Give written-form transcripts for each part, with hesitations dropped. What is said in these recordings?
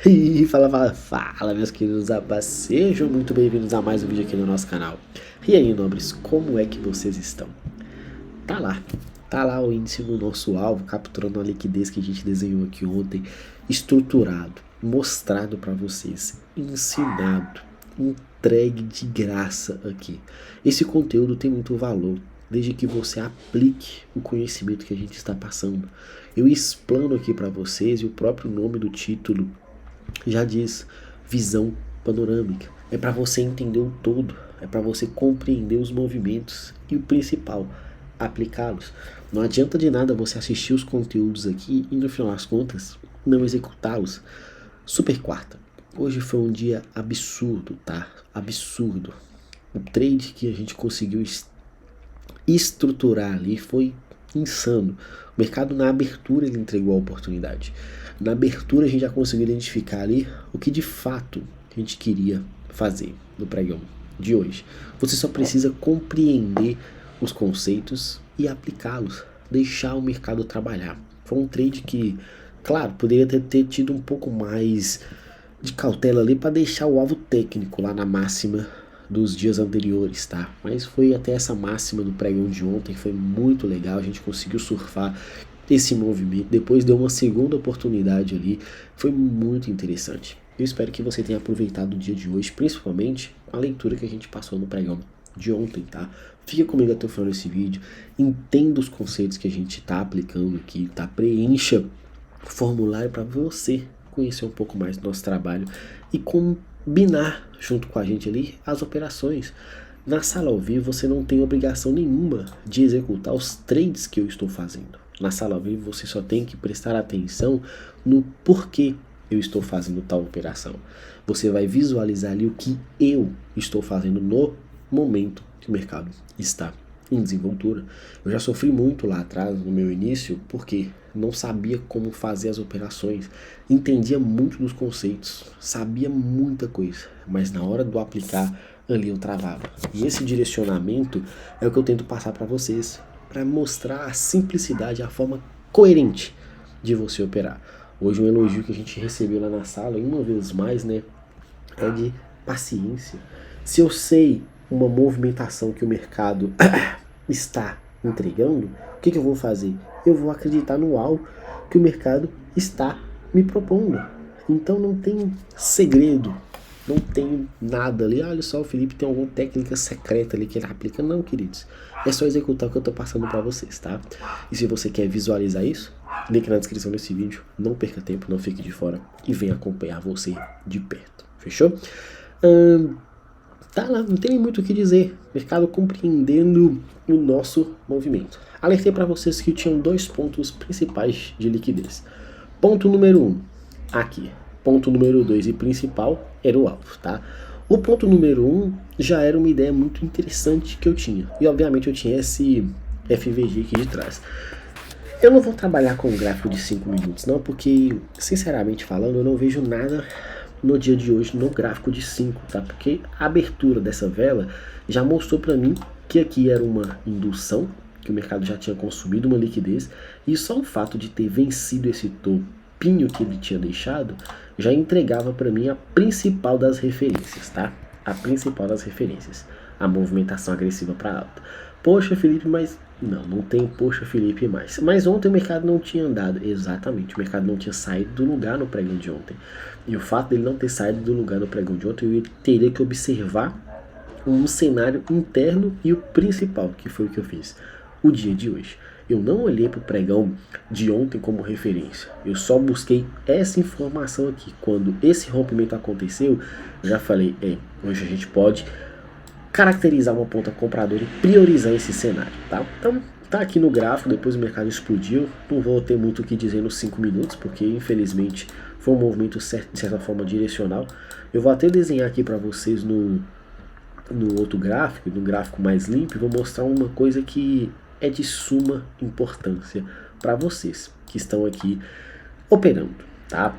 E fala, meus queridos abas, sejam muito bem-vindos a mais um vídeo aqui no nosso canal. E aí, nobres, como é que vocês estão? Tá lá, tá lá o índice no nosso alvo, capturando a liquidez que a gente desenhou aqui ontem, estruturado, mostrado para vocês, ensinado, entregue de graça aqui. Esse conteúdo tem muito valor, desde que você aplique o conhecimento que a gente está passando. Eu explano aqui para vocês e o próprio nome do título já diz, visão panorâmica. É para você entender o todo, é para você compreender os movimentos e o principal, aplicá-los. Não adianta de nada você assistir os conteúdos aqui e no final das contas não executá-los. Super quarta. Hoje foi um dia absurdo, tá? Absurdo. O trade que a gente conseguiu estruturar ali foi insano. O mercado na abertura ele entregou a oportunidade. Na abertura a gente já conseguiu identificar ali o que de fato a gente queria fazer no pregão de hoje. Você só precisa compreender os conceitos e aplicá-los, deixar o mercado trabalhar. Foi um trade que, claro, poderia ter tido um pouco mais de cautela ali para deixar o alvo técnico lá na máxima dos dias anteriores, tá? Mas foi até essa máxima do pregão de ontem, foi muito legal, a gente conseguiu surfar esse movimento, depois deu uma segunda oportunidade ali, foi muito interessante. Eu espero que você tenha aproveitado o dia de hoje, principalmente a leitura que a gente passou no pregão de ontem, tá? Fica comigo até o final desse vídeo, entenda os conceitos que a gente está aplicando aqui, tá? Preencha o formulário para você conhecer um pouco mais do nosso trabalho e combinar junto com a gente ali as operações. Na sala ao vivo você não tem obrigação nenhuma de executar os trades que eu estou fazendo. Na sala ao vivo você só tem que prestar atenção no porquê eu estou fazendo tal operação. Você vai visualizar ali o que eu estou fazendo no momento que o mercado está em desenvoltura. Eu já sofri muito lá atrás no meu início porque não sabia como fazer as operações, entendia muito dos conceitos, sabia muita coisa, mas na hora do aplicar ali eu travava. E esse direcionamento é o que eu tento passar para vocês, para mostrar a simplicidade, a forma coerente de você operar. Hoje um elogio que a gente recebeu lá na sala, e uma vez mais, né, é de paciência. Se eu sei uma movimentação que o mercado está entregando, o que eu vou fazer? Eu vou acreditar no algo que o mercado está me propondo. Então não tem segredo, não tem nada ali. Olha só, o Felipe tem alguma técnica secreta ali que ele aplica. Não, queridos, é só executar o que eu estou passando para vocês, tá? E se você quer visualizar isso, link na descrição desse vídeo. Não perca tempo, não fique de fora e venha acompanhar você de perto. Fechou? Tá lá, não tem muito o que dizer. Mercado compreendendo o nosso movimento. Alertei para vocês que tinham dois pontos principais de liquidez. Ponto número 1, aqui. Ponto número 2 e principal era o alvo, tá? O ponto número 1 já era uma ideia muito interessante que eu tinha. E obviamente eu tinha esse FVG aqui de trás. Eu não vou trabalhar com um gráfico de 5 minutos não, porque sinceramente falando eu não vejo nada no dia de hoje no gráfico de 5, tá? Porque a abertura dessa vela já mostrou para mim que aqui era uma indução, que o mercado já tinha consumido uma liquidez, e só o fato de ter vencido esse topinho que ele tinha deixado, já entregava para mim a principal das referências, tá? A principal das referências, a movimentação agressiva para alta. Poxa, Felipe, mas não tem poxa, Felipe, mais. Mas ontem o mercado não tinha andado, exatamente, o mercado não tinha saído do lugar no pregão de ontem. E o fato dele não ter saído do lugar no pregão de ontem, eu teria que observar um cenário interno e o principal, que foi o que eu fiz, o dia de hoje. Eu não olhei para o pregão de ontem como referência, eu só busquei essa informação aqui. Quando esse rompimento aconteceu, já falei, hoje a gente pode caracterizar uma ponta compradora e priorizar esse cenário, tá? Então, tá aqui no gráfico, depois o mercado explodiu, não vou ter muito o que dizer nos 5 minutos, porque infelizmente foi um movimento de certa forma direcional. Eu vou até desenhar aqui para vocês no outro gráfico, no gráfico mais limpo, vou mostrar uma coisa que é de suma importância para vocês que estão aqui operando, tá?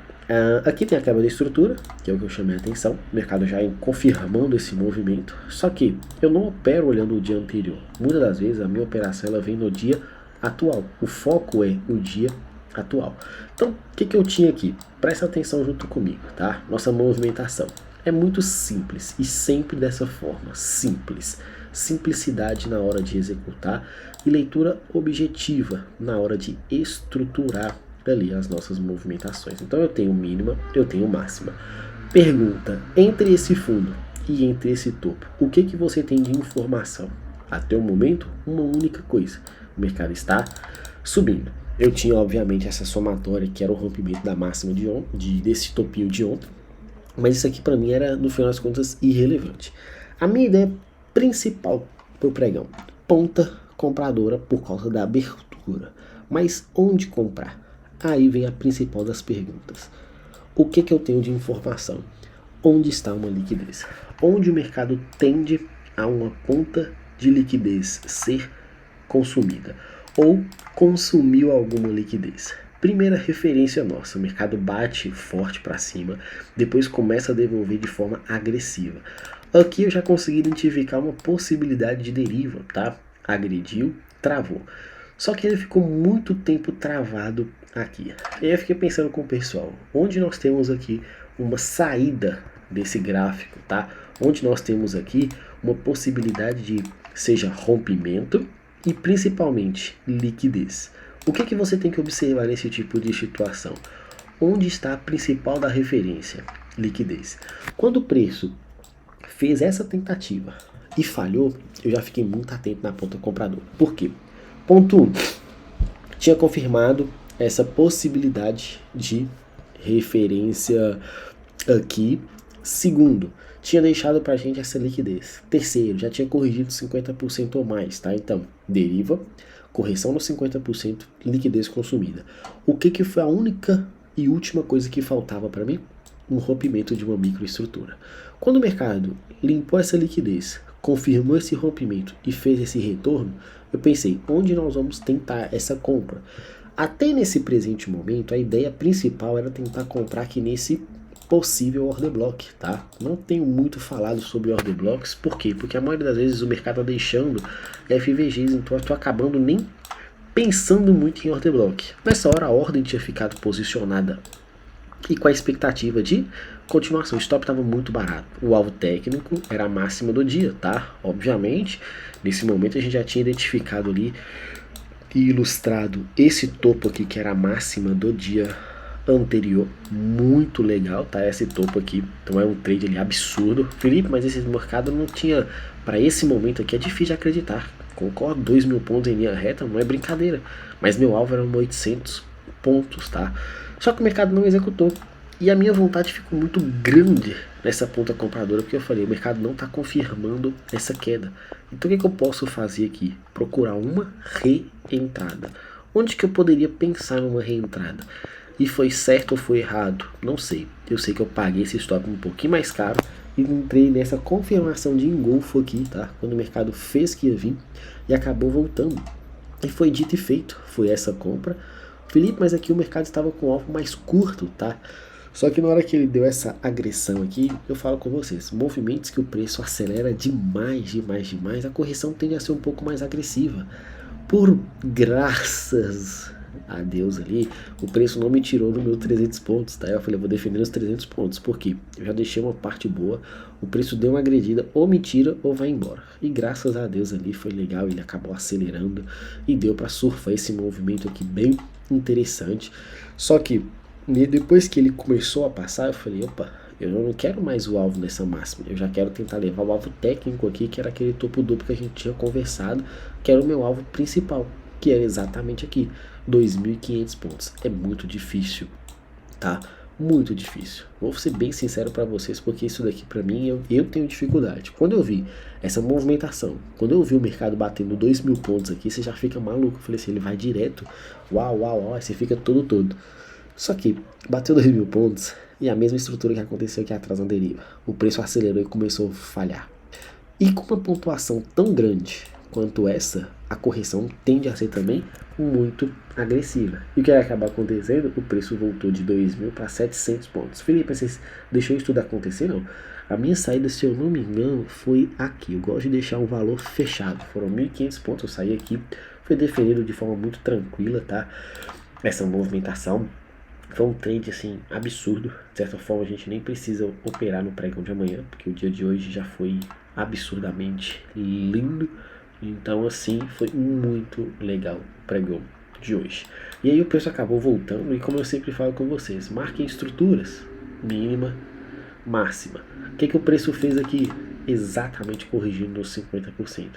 Aqui tem a quebra da estrutura, que é o que eu chamei a atenção, o mercado já confirmando esse movimento, só que eu não opero olhando o dia anterior. Muitas das vezes a minha operação ela vem no dia atual, o foco é o dia atual. Então, o que eu tinha aqui? Presta atenção junto comigo, tá? Nossa movimentação é muito simples e sempre dessa forma, simples. Simplicidade na hora de executar e leitura objetiva na hora de estruturar ali as nossas movimentações. Então eu tenho mínima, eu tenho máxima. Pergunta, entre esse fundo e entre esse topo, o que você tem de informação? Até o momento, uma única coisa: o mercado está subindo. Eu tinha, obviamente, essa somatória que era o rompimento da máxima desse topinho de ontem, mas isso aqui para mim era, no final das contas, irrelevante. A minha ideia principal para o pregão: ponta compradora por causa da abertura. Mas onde comprar? Aí vem a principal das perguntas. O que eu tenho de informação? Onde está uma liquidez? Onde o mercado tende a uma ponta de liquidez ser consumida? Ou consumiu alguma liquidez? Primeira referência nossa: o mercado bate forte para cima, depois começa a devolver de forma agressiva. Aqui eu já consegui identificar uma possibilidade de deriva, tá? Agrediu, travou. Só que ele ficou muito tempo travado aqui. E aí eu fiquei pensando com o pessoal, onde nós temos aqui uma saída desse gráfico, tá? Onde nós temos aqui uma possibilidade de, seja rompimento e principalmente liquidez. O que você tem que observar nesse tipo de situação? Onde está a principal da referência? Liquidez. Quando o preço fez essa tentativa e falhou, eu já fiquei muito atento na ponta compradora. Por quê? Ponto 1. Tinha confirmado essa possibilidade de referência aqui. Segundo, tinha deixado pra gente essa liquidez. Terceiro, já tinha corrigido 50% ou mais, tá? Então, deriva, correção nos 50%, liquidez consumida. O que foi a única e última coisa que faltava para mim? Um rompimento de uma microestrutura. Quando o mercado limpou essa liquidez, confirmou esse rompimento e fez esse retorno, eu pensei, onde nós vamos tentar essa compra? Até nesse presente momento, a ideia principal era tentar comprar aqui nesse possível order block, tá? Não tenho muito falado sobre order blocks, por quê? Porque a maioria das vezes o mercado está deixando FVGs, então eu estou acabando nem pensando muito em order block. Nessa hora a ordem tinha ficado posicionada e com a expectativa de continuação. O stop estava muito barato. O alvo técnico era a máxima do dia, tá? Obviamente, nesse momento a gente já tinha identificado ali e ilustrado esse topo aqui, que era a máxima do dia anterior. Muito legal, tá? Esse topo aqui. Então é um trade ali absurdo. Felipe, mas esse mercado não tinha... Para esse momento aqui é difícil de acreditar. Concordo, 2.000 pontos em linha reta não é brincadeira. Mas meu alvo era 800 pontos, tá? Só que o mercado não executou. E a minha vontade ficou muito grande nessa ponta compradora, porque eu falei, o mercado não está confirmando essa queda. Então o que eu posso fazer aqui? Procurar uma reentrada. Onde que eu poderia pensar numa reentrada? E foi certo ou foi errado? Não sei. Eu sei que eu paguei esse stop um pouquinho mais caro e entrei nessa confirmação de engolfo aqui, tá? Quando o mercado fez que ia vir e acabou voltando. E foi dito e feito. Foi essa compra. Felipe, mas aqui o mercado estava com o alvo mais curto, tá? Só que na hora que ele deu essa agressão aqui, eu falo com vocês, movimentos que o preço acelera demais, a correção tende a ser um pouco mais agressiva. Por graças a Deus ali, o preço não me tirou do meu 300 pontos, tá? Eu falei, eu vou defender os 300 pontos, porque eu já deixei uma parte boa, o preço deu uma agredida, ou me tira ou vai embora. E graças a Deus ali foi legal, ele acabou acelerando e deu para surfar esse movimento aqui bem interessante. Só que depois que ele começou a passar, eu falei, opa, eu não quero mais o alvo nessa máxima, eu já quero tentar levar o alvo técnico aqui, que era aquele topo duplo que a gente tinha conversado, que era o meu alvo principal, que é exatamente aqui, 2.500 pontos. É muito difícil, tá? Muito difícil. Vou ser bem sincero para vocês, porque isso daqui para mim, eu tenho dificuldade. Quando eu vi essa movimentação, quando eu vi o mercado batendo 2.000 pontos aqui, você já fica maluco. Eu falei assim, ele vai direto, uau, você fica todo. Só que bateu 2.000 pontos e a mesma estrutura que aconteceu aqui atrás na deriva. O preço acelerou e começou a falhar. E com uma pontuação tão grande quanto essa, a correção tende a ser também muito agressiva. E o que vai acabar acontecendo? O preço voltou de 2.000 para 700 pontos. Felipe, você deixou isso tudo acontecer? Não. A minha saída, se eu não me engano, foi aqui. Eu gosto de deixar um valor fechado. Foram 1.500 pontos, eu saí aqui. Foi definido de forma muito tranquila, tá? essa movimentação. Foi um trade assim absurdo. De certa forma a gente nem precisa operar no pregão de amanhã, porque o dia de hoje já foi absurdamente lindo. Então assim, foi muito legal o pregão de hoje. E aí o preço acabou voltando, e como eu sempre falo com vocês, marquem estruturas mínima, máxima. O que o preço fez aqui? Exatamente corrigindo nos 50%.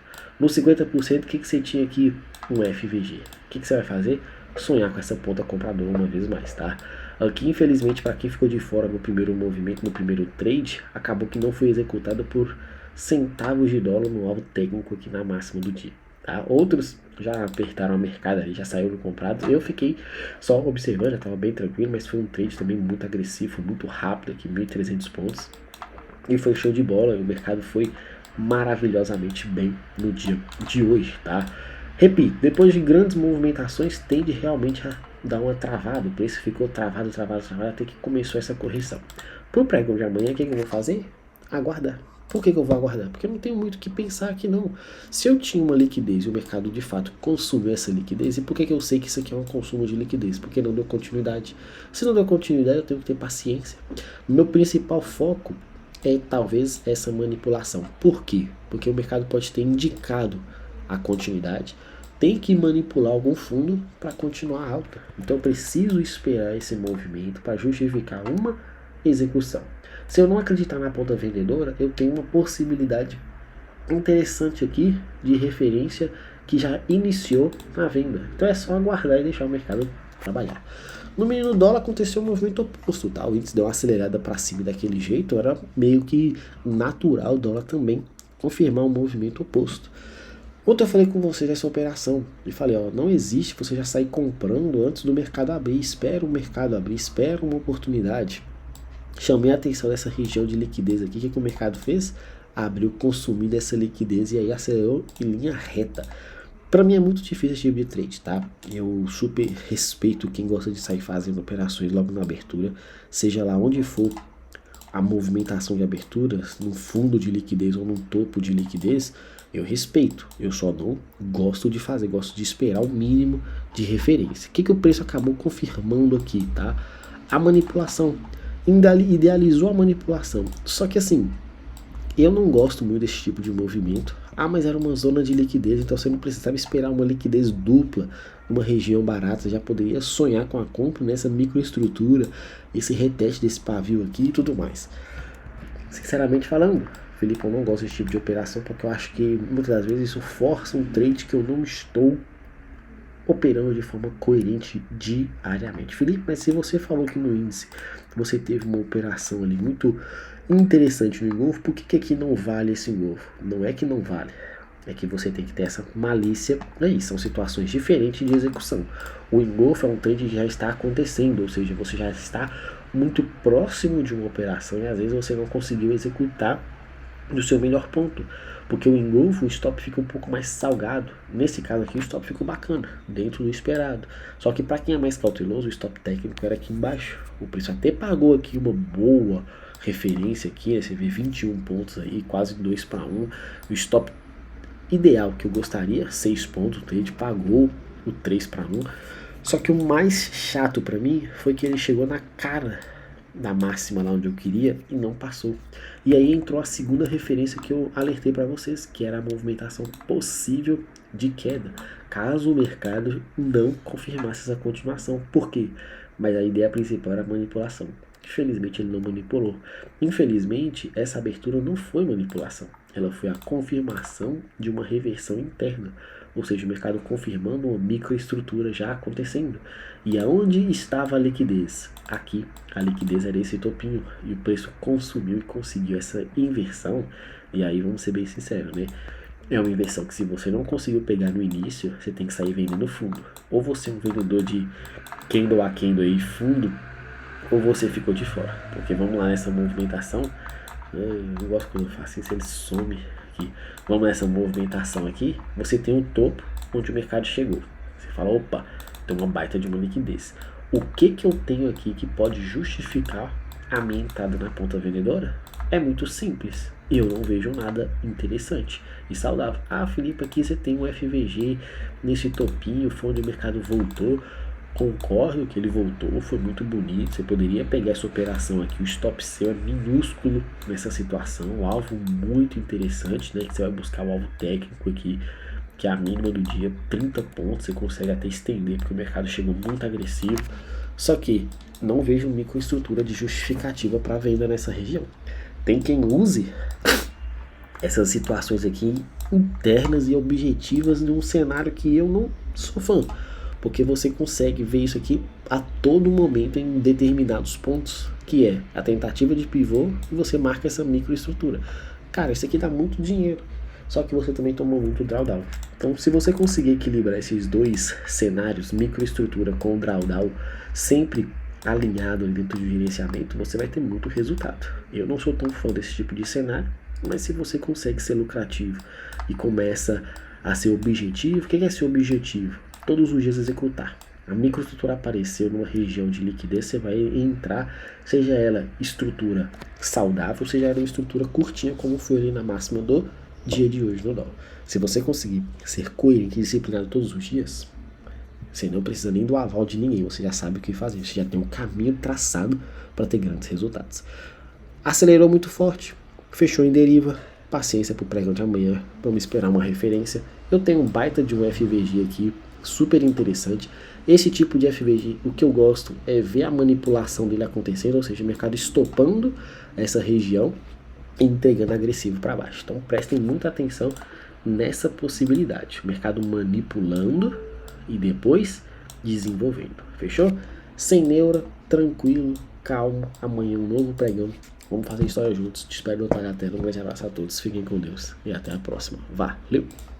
No 50%, o que você tinha aqui? Um FVG. O que você vai fazer? Sonhar com essa ponta compradora uma vez mais, tá? Aqui, infelizmente, para quem ficou de fora no primeiro movimento, no primeiro trade, acabou que não foi executado por centavos de dólar no alvo técnico aqui na máxima do dia. Tá? Outros já apertaram a mercado ali, já saíram comprado. Eu fiquei só observando, já estava bem tranquilo, mas foi um trade também muito agressivo, muito rápido aqui, 1.300 pontos. E foi show de bola, o mercado foi maravilhosamente bem no dia de hoje, tá? Repito, depois de grandes movimentações, tende realmente a dar uma travada. O preço ficou travado, até que começou essa correção. Pro pregão de amanhã, o que eu vou fazer? Aguardar. Por que eu vou aguardar? Porque eu não tenho muito o que pensar aqui não. Se eu tinha uma liquidez e o mercado de fato consumiu essa liquidez, e por que eu sei que isso aqui é um consumo de liquidez? Porque não deu continuidade. Se não deu continuidade, eu tenho que ter paciência. Meu principal foco é talvez essa manipulação. Por quê? Porque o mercado pode ter indicado a continuidade, tem que manipular algum fundo para continuar alta. Então eu preciso esperar esse movimento para justificar uma execução. Se eu não acreditar na ponta vendedora, eu tenho uma possibilidade interessante aqui de referência que já iniciou na venda. Então é só aguardar e deixar o mercado trabalhar. No mínimo dólar aconteceu um movimento oposto, tá? O índice deu uma acelerada para cima daquele jeito, era meio que natural o dólar também confirmar um movimento oposto. Ontem eu falei com vocês dessa operação e falei, ó, não existe você já sair comprando antes do mercado abrir, espera o mercado abrir, espera uma oportunidade. Chamei a atenção dessa região de liquidez aqui, o que o mercado fez? Abriu, consumindo essa liquidez e aí acelerou em linha reta. Para mim é muito difícil esse tipo de trade, tá? Eu super respeito quem gosta de sair fazendo operações logo na abertura, seja lá onde for a movimentação de abertura, num fundo de liquidez ou num topo de liquidez, eu respeito. Eu só não gosto de fazer, gosto de esperar o mínimo de referência. O que o preço acabou confirmando aqui, tá? A manipulação. Idealizou a manipulação. Só que assim, eu não gosto muito desse tipo de movimento. Ah, mas era uma zona de liquidez, então você não precisava esperar uma liquidez dupla, uma região barata, você já poderia sonhar com a compra nessa microestrutura, esse reteste desse pavio aqui e tudo mais. Sinceramente falando, Felipe, eu não gosto desse tipo de operação porque eu acho que muitas das vezes isso força um trade que eu não estou operando de forma coerente diariamente. Felipe, mas se você falou que no índice você teve uma operação ali muito interessante no engolfo, por que aqui não vale esse engolfo? Não é que não vale, é que você tem que ter essa malícia aí, são situações diferentes de execução. O engolfo é um trade que já está acontecendo, ou seja, você já está muito próximo de uma operação e às vezes você não conseguiu executar no seu melhor ponto, porque o engolfo, o stop fica um pouco mais salgado. Nesse caso aqui o stop ficou bacana, dentro do esperado. Só que para quem é mais cauteloso, o stop técnico era aqui embaixo. O preço até pagou aqui uma boa referência aqui, né? Você vê 21 pontos aí, quase 2 para 1. O stop ideal que eu gostaria, 6 pontos, o trade pagou o 3 para 1. Só que o mais chato para mim foi que ele chegou na cara da máxima lá onde eu queria e não passou. E aí entrou a segunda referência que eu alertei para vocês, que era a movimentação possível de queda, caso o mercado não confirmasse essa continuação. Por quê? Mas a ideia principal era a manipulação. Infelizmente ele não manipulou. Infelizmente essa abertura não foi manipulação, ela foi a confirmação de uma reversão interna, ou seja, o mercado confirmando uma microestrutura já acontecendo. E aonde estava a liquidez? Aqui, a liquidez era esse topinho, e o preço consumiu e conseguiu essa inversão. E aí vamos ser bem sinceros, né? É uma inversão que se você não conseguiu pegar no início, você tem que sair vendendo fundo. Ou você é um vendedor de candle a candle aí, fundo, ou você ficou de fora. Porque vamos lá nessa movimentação. Eu não gosto quando eu faço isso, ele some aqui. Vamos nessa movimentação aqui. Você tem um topo onde o mercado chegou. Você fala, opa, tem uma baita de uma liquidez. O que eu tenho aqui que pode justificar a minha entrada na ponta vendedora? É muito simples. Eu não vejo nada interessante e saudável. Ah, Felipe, aqui você tem um FVG nesse topinho, foi onde o mercado voltou. concordo que ele voltou, foi muito bonito. Você poderia pegar essa operação aqui, o stop seu é minúsculo nessa situação, um alvo muito interessante, né? Que você vai buscar o alvo técnico aqui, que é a mínima do dia, 30 pontos, você consegue até estender, porque o mercado chegou muito agressivo. Só que não vejo microestrutura de justificativa para venda nessa região. Tem quem use essas situações aqui internas e objetivas num cenário que eu não sou fã, porque você consegue ver isso aqui a todo momento em determinados pontos, que é a tentativa de pivô e você marca essa microestrutura. Cara, isso aqui dá muito dinheiro, só que você também tomou muito drawdown. Então, se você conseguir equilibrar esses dois cenários, microestrutura com drawdown, sempre alinhado ali dentro do gerenciamento, você vai ter muito resultado. Eu não sou tão fã desse tipo de cenário, mas se você consegue ser lucrativo e começa a ser objetivo, o que é ser objetivo? Todos os dias executar. A microestrutura apareceu numa região de liquidez, você vai entrar, seja ela estrutura saudável, seja ela estrutura curtinha, como foi ali na máxima do dia de hoje no dólar. Se você conseguir ser coerente e disciplinado todos os dias, você não precisa nem do aval de ninguém, você já sabe o que fazer, você já tem um caminho traçado para ter grandes resultados. Acelerou muito forte, fechou em deriva, paciência para o pregão de amanhã, vamos esperar uma referência. Eu tenho um baita de um FVG aqui, super interessante. Esse tipo de FVG, o que eu gosto é ver a manipulação dele acontecendo, ou seja, o mercado estopando essa região e entregando agressivo para baixo. Então prestem muita atenção nessa possibilidade, o mercado manipulando e depois desenvolvendo, fechou? Sem neura, tranquilo, calmo, amanhã um novo pregão, vamos fazer história juntos, te espero no Pagatela, um grande abraço a todos, fiquem com Deus e até a próxima, valeu!